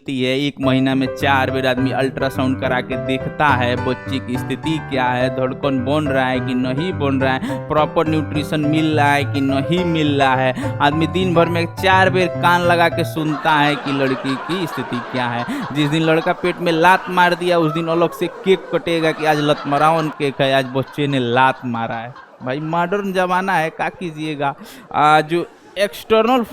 होती है, 1 महीना में 4 बार आदमी अल्ट्रासाउंड करा के देखता है बच्चे की स्थिति क्या है, धड़कन बन रहा है कि नहीं बन रहा है, प्रॉपर न्यूट्रिशन मिल रहा है कि नहीं मिल रहा है। आदमी दिन भर में 4 बार कान लगा के सुनता है कि लड़की की स्थिति क्या है। जिस दिन लड़का पेट में लात मार दिया उस दिन अलग से केक कटेगा कि आज लतमरावन केक है, आज बच्चे ने लात मारा है। भाई मॉडर्न जमाना है, क्या कीजिएगा। जो एक्सटर्नल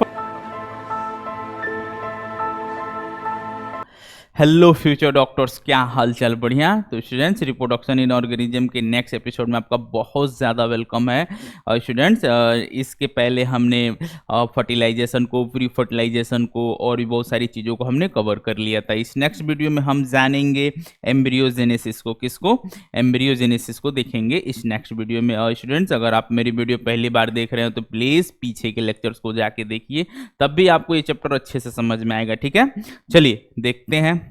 हेलो फ्यूचर डॉक्टर्स, क्या हाल चाल, बढ़िया। तो स्टूडेंट्स, रिप्रोडक्शन इन ऑर्गेनिज्म के नेक्स्ट एपिसोड में आपका बहुत ज़्यादा वेलकम है। स्टूडेंट्स, इसके पहले हमने फर्टिलाइजेशन को, प्री फर्टिलाइजेशन को और भी बहुत सारी चीज़ों को हमने कवर कर लिया था। इस नेक्स्ट वीडियो में हम जानेंगे एम्ब्रियोजेनेसिस को। किसको? एम्ब्रियोजेनेसिस को देखेंगे इस नेक्स्ट वीडियो में। स्टूडेंट्स, अगर आप मेरी वीडियो पहली बार देख रहे हो तो प्लीज़ पीछे के लेक्चर्स को जाके देखिए, तब भी आपको ये चैप्टर अच्छे से समझ में आएगा। ठीक है, चलिए देखते हैं।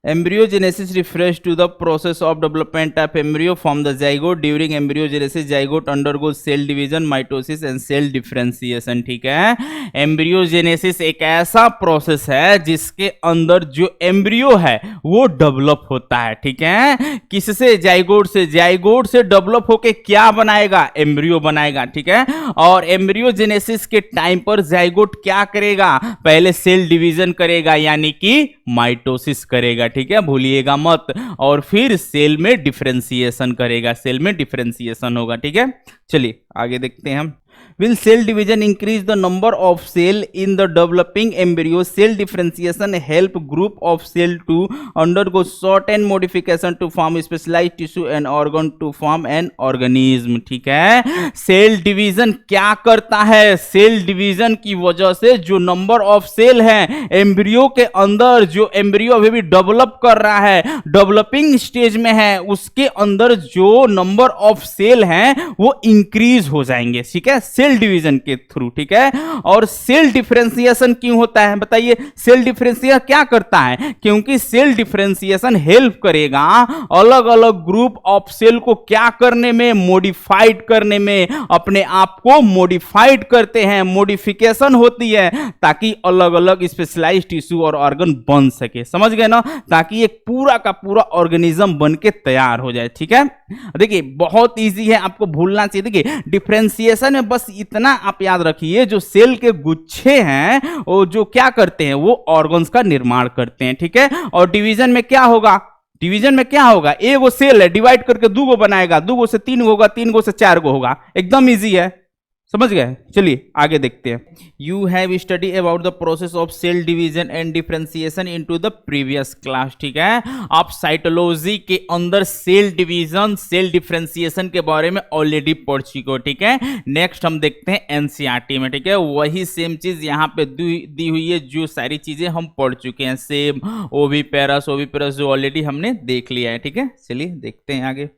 Embryogenesis refers to the process of development of embryo from the zygote. During embryogenesis, zygote undergoes cell division, mitosis and cell differentiation. ठीक है, एम्ब्रियोजेनेसिस एक ऐसा प्रोसेस है जिसके अंदर जो एम्ब्रियो है वो डेवलप होता है। ठीक है, किससे? जाइगोट से। जाइगोट से डेवलप होके क्या बनाएगा? एम्ब्रियो बनाएगा। ठीक है, और एम्ब्रियोजेनेसिस के टाइम पर जाइगोट क्या करेगा? पहले सेल डिवीजन करेगा, यानी कि माइटोसिस करेगा। ठीक है, भूलिएगा मत। और फिर सेल में डिफरेंशिएशन करेगा, सेल में डिफरेंशिएशन होगा। ठीक है, चलिए आगे देखते हैं हम। Will cell division increase the number of cell in the developing embryo? Cell differentiation help group of cell to undergo certain modification to form specialized tissue and organ to form an organism. ठीक है, cell division क्या करता है? Cell division की वजह से जो number of cell है एम्ब्रियो के अंदर, जो एम्ब्रियो अभी भी डेवलप कर रहा है, डेवलपिंग स्टेज में है, उसके अंदर जो नंबर ऑफ सेल हैं वो इंक्रीज हो जाएंगे। ठीक है, सेल डिवीजन के थ्रू। ठीक है, और सेल डिफरेंशिएशन क्यों होता है बताइए? सेल डिफरेंशिएशन क्या करता है? क्योंकि सेल डिफरेंशिएशन हेल्प करेगा अलग अलग ग्रुप ऑफ सेल को क्या करने में? मॉडिफाइड करने में। अपने आप को मॉडिफाइड करते हैं, मॉडिफिकेशन होती है ताकि अलग अलग स्पेशलाइज्ड टिश्यू और ऑर्गन बन सके। समझ गए ना? ताकि एक पूरा का पूरा ऑर्गेनिज्म बन के तैयार हो जाए। ठीक है, देखिए बहुत इजी है, आपको भूलना चाहिए। देखिए डिफरेंशिएशन में बस इतना आप याद रखिए, जो सेल के गुच्छे हैं वो जो क्या करते हैं? वो ऑर्गन्स का निर्माण करते हैं। ठीक है, और डिवीजन में क्या होगा? डिवीजन में क्या होगा? एक वो सेल है, डिवाइड करके 2 गो बनाएगा, 2 गो से 3 होगा, 3 गो से 4 गो होगा। एकदम इजी है, समझ गए? चलिए आगे देखते हैं। You have study about the process of cell division and differentiation into the previous class. ठीक है, आप साइटोलॉजी के अंदर सेल डिवीजन, सेल डिफरेंशिएशन के बारे में ऑलरेडी पढ़ चुके हो। ठीक है, नेक्स्ट हम देखते हैं एनसीईआरटी में। ठीक है, वही सेम चीज यहाँ पे दी हुई है, जो सारी चीजें हम पढ़ चुके हैं, सेम ओविपेरस जो ऑलरेडी हमने देख लिया है। ठीक है, चलिए देखते हैं आगे।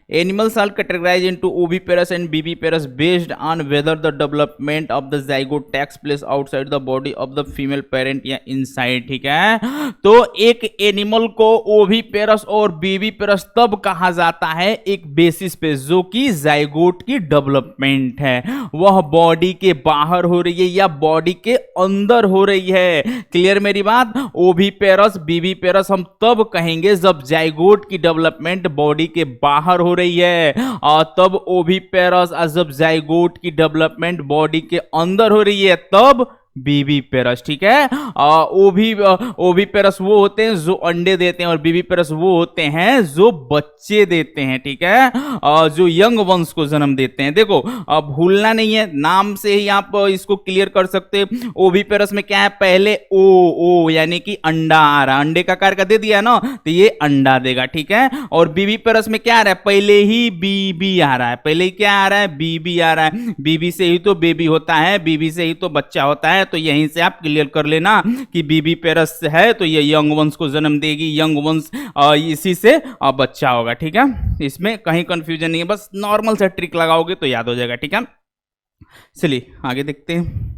Animals are categorized into oviparous and viviparous based on whether the development of the zygote takes place outside the body of the female parent या inside। ठीक है, तो एक एनिमल को ओविपेरस और विविपेरस तब कहा जाता है एक बेसिस पे, जो कि जाइगोट की डेवलपमेंट है वह बॉडी के बाहर हो रही है या बॉडी के अंदर हो रही है। क्लियर मेरी बात? ओविपेरस विविपेरस हम तब कहेंगे जब जाइगोट की डेवलपमेंट बॉडी के बाहर हो रही है, और तब ओविपेरस, जब जाइगोट की डेवलपमेंट बॉडी के अंदर हो रही है तब विविपेरस। ठीक है, ओविपेरस वो होते हैं जो अंडे देते हैं और विविपेरस वो होते हैं जो बच्चे देते हैं। ठीक है, जो यंग वंश को जन्म देते हैं। देखो भूलना नहीं है, नाम से ही आप इसको क्लियर कर सकते हैं। ओविपेरस में क्या है? पहले ओ यानी कि अंडा आ रहा, अंडे का आकार का दे दिया ना, तो ये अंडा देगा। ठीक है, और विविपेरस में क्या आ रहा है? पहले ही बीबी आ रहा है। पहले ही क्या आ रहा है? बीबी आ रहा है। बीबी से ही तो बेबी होता है, बीबी से ही तो बच्चा होता है। तो यहीं से आप क्लियर कर लेना कि विविपेरस है तो ये यंग वंश को जन्म देगी, यंग वंश इसी से बच्चा होगा। ठीक है, इसमें कहीं कंफ्यूजन नहीं है, बस नॉर्मल से ट्रिक लगाओगे तो याद हो जाएगा। ठीक है, चलिए आगे देखते हैं।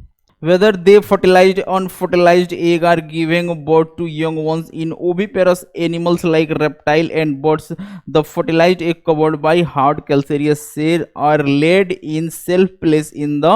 whether they fertilized or unfertilized egg are giving birth to young ones. In oviparous animals like reptile and birds, the fertilized egg covered by hard calcareous shell are laid in self place in the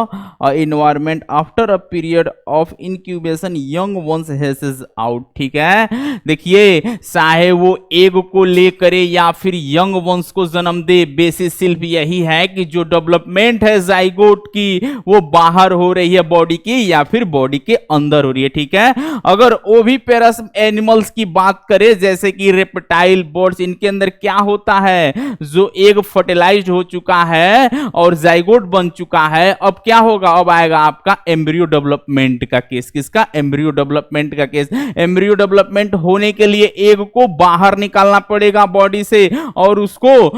environment. After a period of incubation, young ones hatches out. ठीक है, देखिए चाहे वो egg को ले करे या फिर यंग वंश को जन्म दे, बेसिस सिर्फ यही है कि जो डेवलपमेंट है जाइगोट की वो बाहर हो रही है बॉडी की या फिर बॉडी के अंदर हो रही है। ठीक है, अगर ओविपेरस एनिमल्स की बात करें जैसे कि रेप्टाइल, बर्ड्स, इनके अंदर क्या होता है, जो एग फर्टिलाइज्ड हो चुका है और जाइगोट बन चुका है, अब क्या होगा, अब आएगा आपका एम्ब्रियो डेवलपमेंट का केस। किसका? एम्ब्रियो डेवलपमेंट का केस। एम्ब्रियो डेवलपमेंट होने के लिए एग को बाहर निकालना पड़ेगा बॉडी से और उसको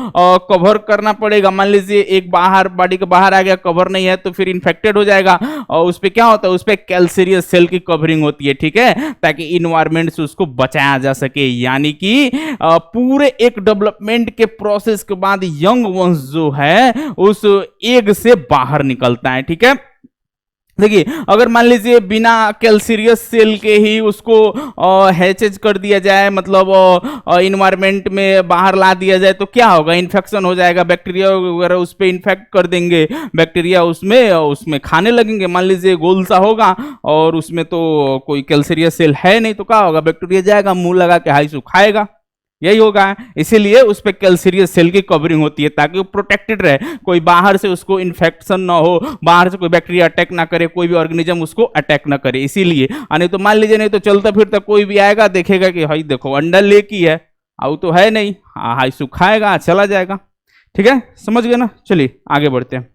कवर करना पड़ेगा। मान लीजिए एक बाहर बॉडी के बाहर आ गया, कवर नहीं है तो फिर इन्फेक्टेड हो जाएगा और उस पे क्या होता है, उस पे कैल्सीरियस सेल की कवरिंग होती है। ठीक है, ताकि इन्वायरमेंट से उसको बचाया जा सके। यानी कि पूरे एक डेवलपमेंट के प्रोसेस के बाद यंग वंश जो है उस एग से बाहर निकलता है। ठीक है, देखिए अगर मान लीजिए बिना कैल्सीरियस सेल के ही उसको हैचेज कर दिया जाए, मतलब इन्वायरमेंट में बाहर ला दिया जाए तो क्या होगा, इन्फेक्शन हो जाएगा, बैक्टीरिया वगैरह उस पर इन्फेक्ट कर देंगे, बैक्टीरिया उसमें खाने लगेंगे। मान लीजिए गोल सा होगा और उसमें तो कोई कैल्सीरियस सेल है नहीं तो क्या होगा, बैक्टीरिया जाएगा मुंह लगा के हाई सु खाएगा, यही होगा। इसीलिए उस पे कैल्सीरियस सेल की कवरिंग होती है ताकि वो प्रोटेक्टेड रहे, कोई बाहर से उसको इन्फेक्शन ना हो, बाहर से कोई बैक्टीरिया अटैक ना करे, कोई भी ऑर्गेनिज्म उसको अटैक ना करे, इसीलिए। नहीं तो मान लीजिए, नहीं तो चलता फिरता कोई भी आएगा देखेगा कि भाई देखो अंडा ले की है, अब तो है नहीं, हाई सुखाएगा चला जाएगा। ठीक है, समझ गए ना। चलिए आगे बढ़ते हैं।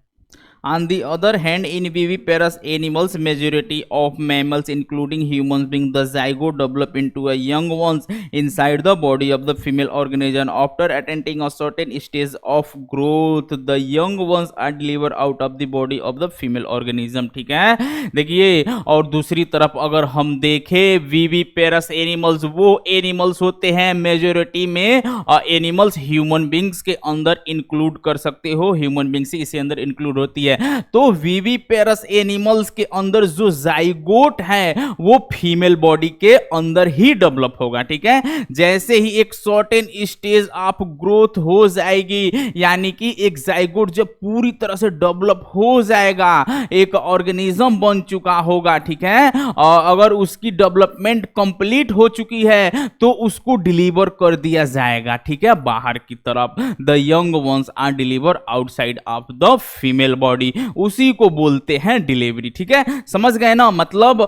On the other hand, in viviparous animals, majority of mammals, including humans, being the zygote develop into a young ones inside the body of the female organism. After attaining a certain stage of growth, the young ones are delivered out of the body of the female organism. ठीक है, देखिए और दूसरी तरफ अगर हम देखें viviparous animals, वो एनिमल्स होते हैं मेजोरिटी में एनिमल्स ह्यूमन बींग्स के अंदर इंक्लूड कर सकते हो, ह्यूमन बींग्स इसके अंदर इंक्लूड होती है। तो विविपेरस एनिमल्स के अंदर जो जाइगोट है वो फीमेल बॉडी के अंदर ही डेवलप होगा। ठीक है, जैसे ही एक सर्टेन स्टेज ऑफ ग्रोथ हो जाएगी, यानी कि एक जाइगोट जब पूरी तरह से डेवलप हो जाएगा, एक ऑर्गेनिज्म बन चुका होगा। ठीक है, और अगर उसकी डेवलपमेंट कंप्लीट हो चुकी है तो उसको डिलीवर कर दिया जाएगा। ठीक है, बाहर की तरफ। The young ones are deliver outside of the female body, उसी को बोलते हैं डिलीवरी। ठीक है, समझ गए ना। मतलब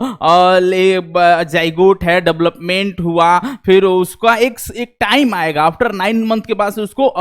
जाइगोट है, डेवलपमेंट हुआ, फिर उसका एक टाइम आएगा, आफ्टर 9 मंथ के बाद से उसको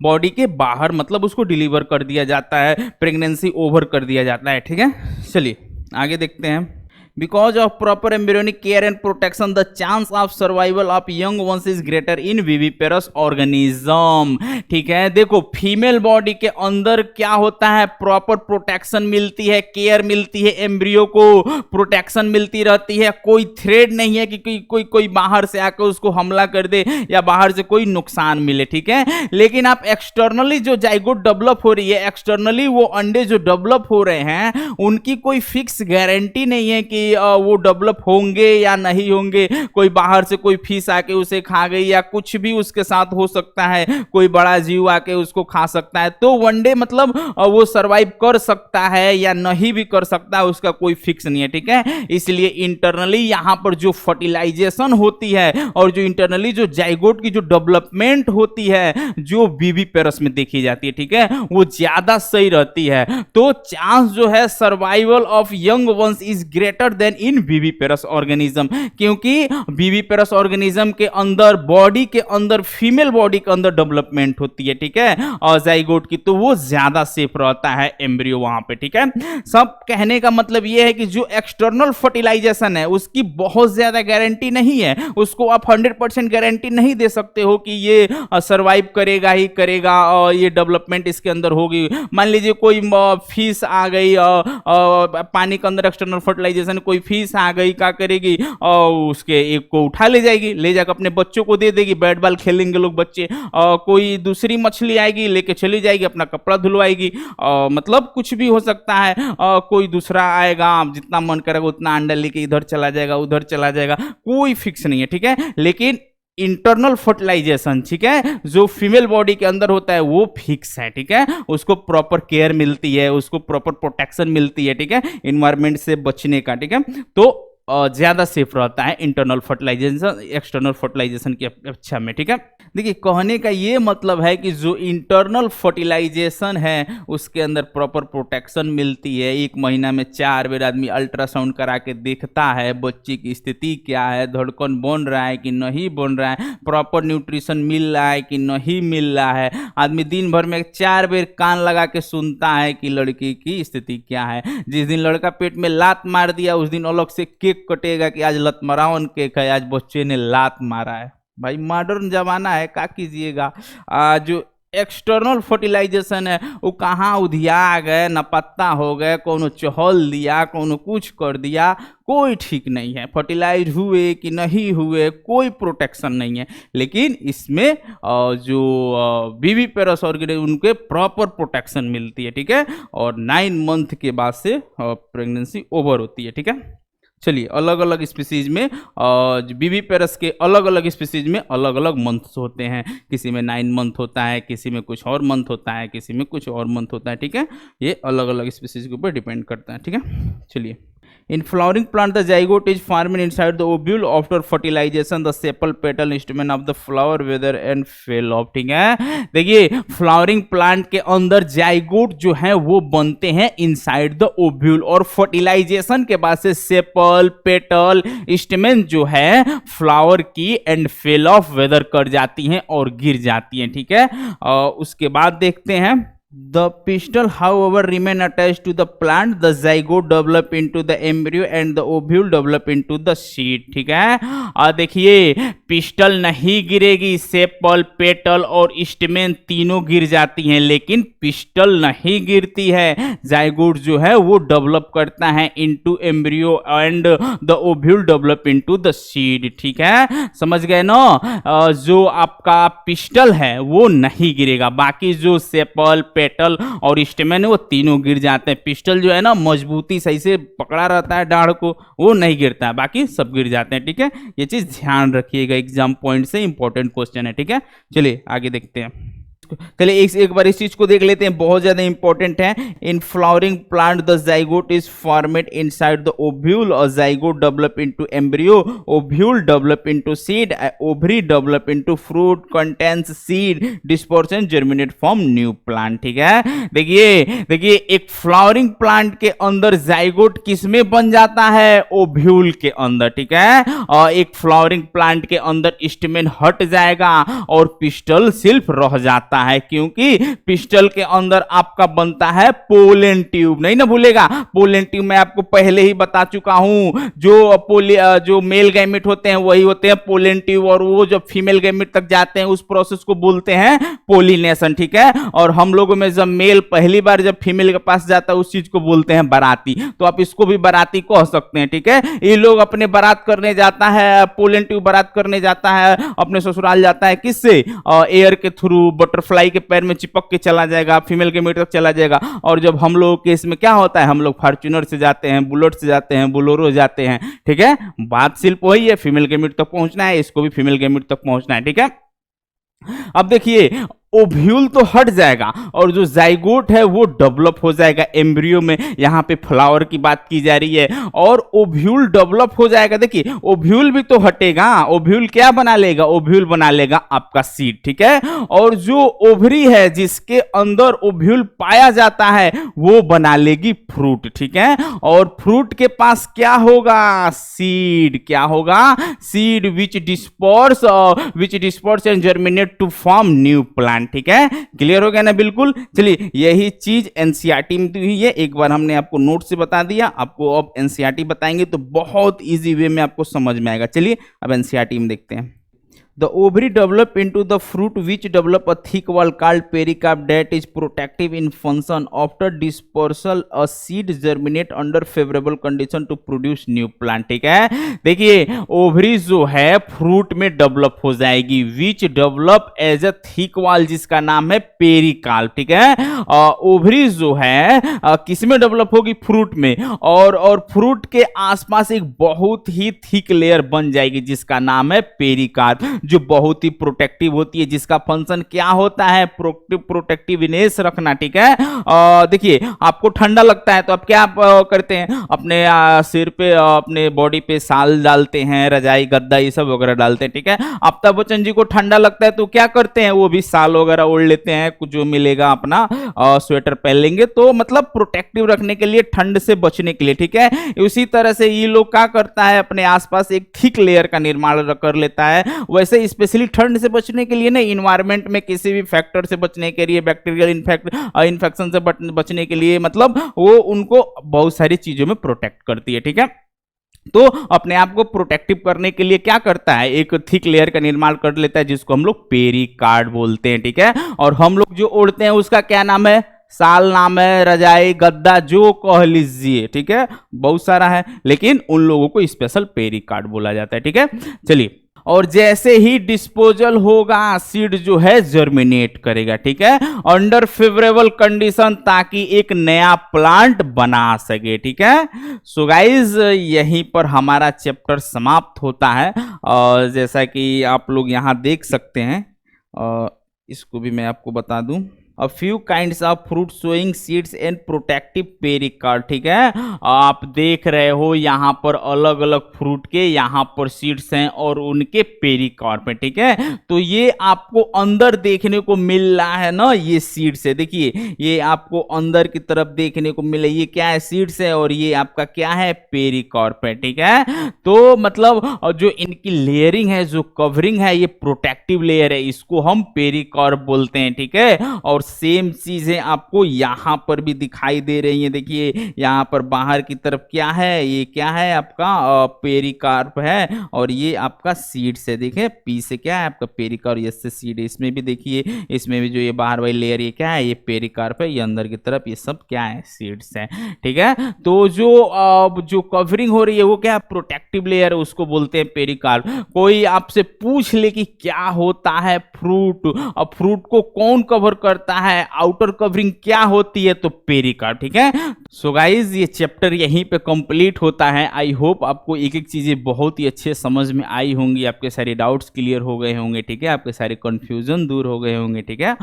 बॉडी के बाहर मतलब उसको डिलीवर कर दिया जाता है, प्रेगनेंसी ओवर कर दिया जाता है। ठीक है, चलिए आगे देखते हैं। Because of proper embryonic care and protection, the chance of survival of young ones is greater in viviparous organism. ठीक है, देखो फीमेल बॉडी के अंदर क्या होता है, प्रॉपर प्रोटेक्शन मिलती है, केयर मिलती है, एम्ब्रियो को प्रोटेक्शन मिलती रहती है, कोई थ्रेड नहीं है कि कोई बाहर से आकर उसको हमला कर दे या बाहर से कोई नुकसान मिले। ठीक है, लेकिन आप एक्सटर्नली जो जाइगोट डेवलप हो रही है, एक्सटर्नली वो अंडे जो डेवलप हो रहे हैं उनकी कोई फिक्स गारंटी नहीं है कि वो डेवलप होंगे या नहीं होंगे। कोई बाहर से कोई फिश आके उसे खा गई या कुछ भी उसके साथ हो सकता है, कोई बड़ा जीव आके उसको खा सकता है, तो वनडे मतलब वो सरवाइव कर सकता है या नहीं भी कर सकता है, उसका कोई फिक्स नहीं है। ठीक है, इसलिए इंटरनली यहां पर जो फर्टिलाइजेशन होती है और जो इंटरनली जो जाइगोट की जो डेवलपमेंट होती है जो विविपेरस में देखी जाती है, ठीक है, वो ज्यादा सही रहती है। तो चांस जो है survival of young ones is greater then in viviparous organism, क्योंकि विविपेरस ऑर्गेनिज्म के अंदर बॉडी के अंदर फीमेल बॉडी के अंदर डेवलपमेंट होती है। ठीक है, और जाइगोट की तो वो ज्यादा सेफ रहता है एम्ब्रियो वहां पे। ठीक है, सब कहने का मतलब ये है कि जो एक्सटर्नल फर्टिलाइजेशन है उसकी बहुत ज्यादा गारंटी नहीं है, उसको आप 100% गारंटी नहीं दे सकते हो कि ये सर्वाइव करेगा ही करेगा और ये डेवलपमेंट इसके अंदर होगी। मान लीजिए कोई फिश आ गई पानी के अंदर, एक्सटर्नल फर्टिलाइजेशन कोई फिश आ गई, क्या करेगी, और उसके एक को उठा ले जाएगी, ले जाकर अपने बच्चों को दे देगी, बैट बॉल खेलेंगे लोग बच्चे। कोई दूसरी मछली आएगी, लेके चली जाएगी, अपना कपड़ा धुलवाएगी। मतलब कुछ भी हो सकता है। कोई दूसरा आएगा, जितना मन करेगा उतना अंडा लेके इधर चला जाएगा, उधर चला जाएगा, कोई फिक्स नहीं है, ठीक है। लेकिन इंटरनल फर्टिलाइजेशन, ठीक है, जो फीमेल बॉडी के अंदर होता है वो फिक्स है, ठीक है। उसको प्रॉपर केयर मिलती है, उसको प्रॉपर प्रोटेक्शन मिलती है, ठीक है, इन्वायरमेंट से बचने का, ठीक है। तो ज्यादा सेफ रहता है इंटरनल फर्टिलाइजेशन एक्सटर्नल फर्टिलाइजेशन की अपेक्षा में, ठीक है। देखिए, कहने का ये मतलब है कि जो इंटरनल फर्टिलाइजेशन है उसके अंदर प्रॉपर प्रोटेक्शन मिलती है। 1 महीना में 4 बार आदमी अल्ट्रासाउंड करा के देखता है बच्चे की स्थिति क्या है, धड़कन बन रहा है कि नहीं बन रहा है, प्रॉपर न्यूट्रिशन मिल रहा है कि नहीं मिल रहा है। आदमी दिन भर में 4 बार कान लगा के सुनता है कि लड़की की स्थिति क्या है। जिस दिन लड़का पेट में लात मार दिया उस दिन अलग से केक कटेगा कि आज लतमरावन केक है, आज बच्चे ने लात मारा है। भाई मॉडर्न जमाना है, क्या कीजिएगा। जो एक्सटर्नल फर्टिलाइजेशन है वो कहाँ उधिया गए, न पत्ता हो गए, कोनो चहल दिया, कोनो कुछ कर दिया, कोई ठीक नहीं है। फर्टिलाइज हुए कि नहीं हुए कोई प्रोटेक्शन नहीं है। लेकिन इसमें जो बीवी पेरस ऑर्गेनिज्म उनके प्रॉपर प्रोटेक्शन मिलती है, ठीक है। और 9 मंथ के बाद से प्रेगनेंसी ओवर होती है, ठीक है। चलिए, अलग अलग स्पीसीज में बीवी पेरस के अलग अलग स्पीसीज में अलग अलग मंथ्स होते हैं। किसी में 9 मंथ होता है, किसी में कुछ और मंथ होता है, किसी में कुछ और मंथ होता है, ठीक है। ये अलग अलग स्पीसीज के ऊपर डिपेंड करता है, ठीक है। चलिए, in flowering plant the zygote is formed inside the ovule after fertilization the sepal petal instrument of the flower wither and fall off, ठीक है। देखिए, फ्लावरिंग प्लांट के अंदर जाइगोट जो है वो बनते हैं इनसाइड द ओव्यूल, और फर्टिलाइजेशन के बाद से सेपल पेटल स्टेमेन जो है फ्लावर की एंड फेल ऑफ वेदर कर जाती हैं और गिर जाती हैं, ठीक है। उसके बाद देखते हैं the pistil however remain attached to the plant, the zygote develop into the embryo and the ovule develop into the seed, ठीक है। और देखिए, पिस्टल नहीं गिरेगी, सेपल पेटल और स्टेमेन तीनों गिर जाती हैं, लेकिन पिस्टल नहीं गिरती है। जाइगोट जो है वो डेवलप करता है into embryo and the ovule develop into the seed, ठीक है। समझ गए ना। जो आपका पिस्टल है वो नहीं गिरेगा, बाकी जो सेपल पेटल और स्टेमेन है वो तीनों गिर जाते हैं। पिस्टल जो है ना मजबूती सही से पकड़ा रहता है डाढ़ को, वो नहीं गिरता है, बाकी सब गिर जाते हैं, ठीक है। ये चीज ध्यान रखिएगा, एग्जाम पॉइंट से इंपॉर्टेंट क्वेश्चन है, ठीक है। चलिए आगे देखते हैं। चलिए एक बार इस चीज को देख लेते हैं, बहुत ज्यादा इंपॉर्टेंट है। In flowering plant the zygote is formed inside the ovule और zygote develop into embryo, ovule develop into seed, ovary develop into fruit contains seed dispersion germinate form new plant, ठीक है। देखिए एक फ्लावरिंग प्लांट के अंदर zygote किसमें बन जाता है, ओव्यूल के अंदर, ठीक है। और एक फ्लावरिंग प्लांट के अंदर स्टेमेन हट जाएगा और पिस्टल सिर्फ रह जाता है, क्योंकि पिस्टल के अंदर आपका बनता है पोलन ट्यूब। नहीं ना भूलेगा, पोलन ट्यूब मैं आपको पहले ही बता चुका हूं। जो मेल गैमेट होते हैं वही होते हैं पोलन ट्यूब, और वो जब फीमेल गैमेट तक जाते हैं उस प्रोसेस को बोलते हैं पोलिनेशन, ठीक है। और हम लोगों में जब मेल पहली बार जब फीमेल के पास जाता है उस चीज को बोलते हैं बाराती, तो आप इसको भी बाराती कह सकते हैं, ठीक है। ये लोग अपने बारात करने जाता है, पोलन ट्यूब बारात करने जाता है, अपने ससुराल जाता है, किससे, एयर के थ्रू, बटरफ्लाई के पैर में चिपक के चला जाएगा, फीमेल के मीटर तक चला जाएगा। और जब हम लोग के इसमें क्या होता है, हम लोग फॉर्च्यूनर से जाते हैं, बुलेट से जाते हैं, बोलेरो जाते हैं, ठीक है। बात सिर्फ वही है, फीमेल के मीटर तक पहुंचना है, इसको भी फीमेल के मीटर तक पहुंचना है, ठीक है। अब देखिए, ओव्यूल तो हट जाएगा और जो जाइगोट है वो डेवलप हो जाएगा एम्ब्रियो में। यहां पे फ्लावर की बात की जा रही है, और ओव्यूल डेवलप हो जाएगा। देखिए, ओव्यूल भी तो हटेगा, ओव्यूल क्या बना लेगा, ओव्यूल बना लेगा आपका सीड, ठीक है। और जो ओवरी है जिसके अंदर ओव्यूल पाया जाता है वो बना लेगी फ्रूट, ठीक है। और फ्रूट के पास क्या होगा, सीड, क्या होगा, seed which disperse and germinate to form new plant, ठीक है। क्लियर हो गया ना, बिल्कुल। चलिए, यही चीज एनसीईआरटी में हुई है, एक बार हमने आपको नोट से बता दिया, आपको अब एनसीईआरटी बताएंगे तो बहुत इजी वे में आपको समझ में आएगा। चलिए अब एनसीईआरटी में देखते हैं। The ovary develop into the fruit which develop a thick wall called pericarp that is protective in function. After dispersal a seed germinate under favorable condition to produce new plant. ठीक है, देखिए ovaries जो है fruit में develop हो जाएगी which develop as a thick wall जिसका नाम है पेरिकाल्प. ठीक है, ओवरीज जो है किस में डेवलप होगी, फ्रूट में, और फ्रूट के आसपास एक बहुत ही थिक लेयर बन जाएगी जिसका नाम है पेरिकार्प, जो बहुत ही प्रोटेक्टिव होती है, जिसका फंक्शन क्या होता है, प्रोटेक्टिवनेस रखना. ठीक है, देखिए आपको ठंडा लगता है तो आप क्या करते हैं, अपने सिर पे अपने बॉडी पे साल डालते हैं, रजाई गद्दा ये सब वगैरह डालते हैं. ठीक है, अमिताभ बच्चन जी को ठंडा लगता है तो क्या करते हैं, वो भी साल वगैरह ओढ़ लेते हैं, कुछ जो मिलेगा अपना स्वेटर पहन लेंगे, तो मतलब प्रोटेक्टिव रखने के लिए, ठंड से बचने के लिए. ठीक है, उसी तरह से ये लोग क्या करता है, अपने आसपास एक थिक लेयर का निर्माण कर लेता है. वैसे स्पेशली ठंड से बचने के लिए ना, इन्वायरमेंट में किसी भी फैक्टर से बचने के लिए, बैक्टीरियल इन्फेक्शन से बचने के लिए, मतलब वो उनको बहुत सारी चीजों में प्रोटेक्ट करती है. ठीक है, तो अपने आप को प्रोटेक्टिव करने के लिए क्या करता है, एक थिक लेयर का निर्माण कर लेता है जिसको हम लोग पेरिकार्ड बोलते हैं. ठीक है, और हम लोग जो ओढ़ते हैं उसका क्या नाम है, साल नाम है, रजाई गद्दा जो कह लीजिए. ठीक है, बहुत सारा है, लेकिन उन लोगों को स्पेशल पेरिकार्ड बोला जाता है. ठीक है, चलिए, और जैसे ही डिस्पोजल होगा सीड जो है जर्मिनेट करेगा. ठीक है, अंडर फेवरेबल कंडीशन, ताकि एक नया प्लांट बना सके. ठीक है, सो गाइज यहीं पर हमारा चैप्टर समाप्त होता है. और जैसा कि आप लोग यहां देख सकते हैं, इसको भी मैं आपको बता दूं, A few kinds of fruit showing seeds and protective pericarp. ठीक है, आप देख रहे हो यहाँ पर अलग अलग फ्रूट के यहाँ पर सीड्स हैं और उनके पेरिकार्प हैं. ठीक है, तो ये आपको अंदर देखने को मिल रहा है ना, ये सीड्स है. देखिए ये आपको अंदर की तरफ देखने को मिले, ये क्या है, सीड्स है, और ये आपका क्या है, पेरिकार्प है. ठीक है, तो मतलब जो इनकी लेयरिंग है, जो कवरिंग है, ये प्रोटेक्टिव लेयर है, इसको हम पेरिकार्प बोलते हैं. ठीक है, और सेम चीजें आपको यहां पर भी दिखाई दे रही हैं. देखिए यहां पर बाहर की तरफ क्या है, ये क्या है आपका पेरिकार्प है, और ये आपका सीड्स है. देखिए पी से क्या है आपका पेरिकार्प, एस से सीड है. इसमें भी देखिए, इसमें भी जो ये बाहर वाली लेयर ये क्या है, ये पेरिकार्प है, ये अंदर की तरफ ये सब क्या है, सीड्स है. ठीक है, तो जो कवरिंग हो रही है वो क्या, प्रोटेक्टिव लेयर है, उसको बोलते हैं पेरिकार्प. कोई आपसे पूछ ले कि क्या होता है फ्रूट, अब फ्रूट को कौन कवर करता है, आउटर कवरिंग क्या होती है, तो पेरिकार्प. ठीक है, सो गाइज ये चैप्टर यहीं पे कंप्लीट होता है. आई होप आपको एक एक चीजें बहुत ही अच्छे समझ में आई होंगी, आपके सारे डाउट्स क्लियर हो गए होंगे. ठीक है, आपके सारे कंफ्यूजन दूर हो गए होंगे. ठीक है,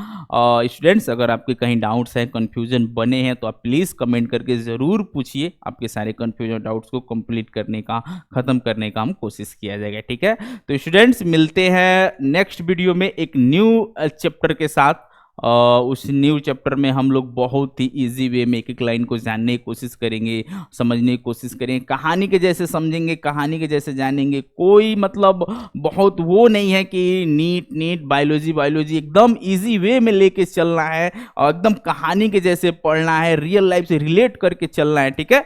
स्टूडेंट्स अगर आपके कहीं डाउट्स हैं, कंफ्यूजन बने हैं, तो आप प्लीज कमेंट करके जरूर पूछिए. आपके सारे कंफ्यूजन डाउट्स को कंप्लीट करने का, खत्म करने का हम कोशिश किया जाएगा. ठीक है, तो स्टूडेंट्स मिलते हैं नेक्स्ट वीडियो में एक न्यू चैप्टर के साथ. उस न्यू चैप्टर में हम लोग बहुत ही इजी वे में एक एक लाइन को जानने की कोशिश करेंगे, समझने की कोशिश करेंगे, कहानी के जैसे समझेंगे, कहानी के जैसे जानेंगे. कोई मतलब बहुत वो नहीं है कि नीट बायोलॉजी एकदम इजी वे में लेके चलना है, और एकदम कहानी के जैसे पढ़ना है, रियल लाइफ से रिलेट करके चलना है. ठीक है,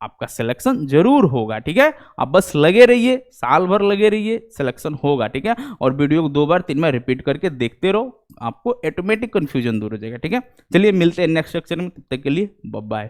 आपका सिलेक्शन जरूर होगा. ठीक है, आप बस लगे रहिए, साल भर लगे रहिए, सिलेक्शन होगा. ठीक है, और वीडियो को 2 बार 3 बार रिपीट करके देखते रहो, आपको ऑटोमेटिक कंफ्यूजन दूर हो जाएगा. ठीक है, चलिए मिलते हैं नेक्स्ट सेक्शन में, तब तक के लिए बाय बाय.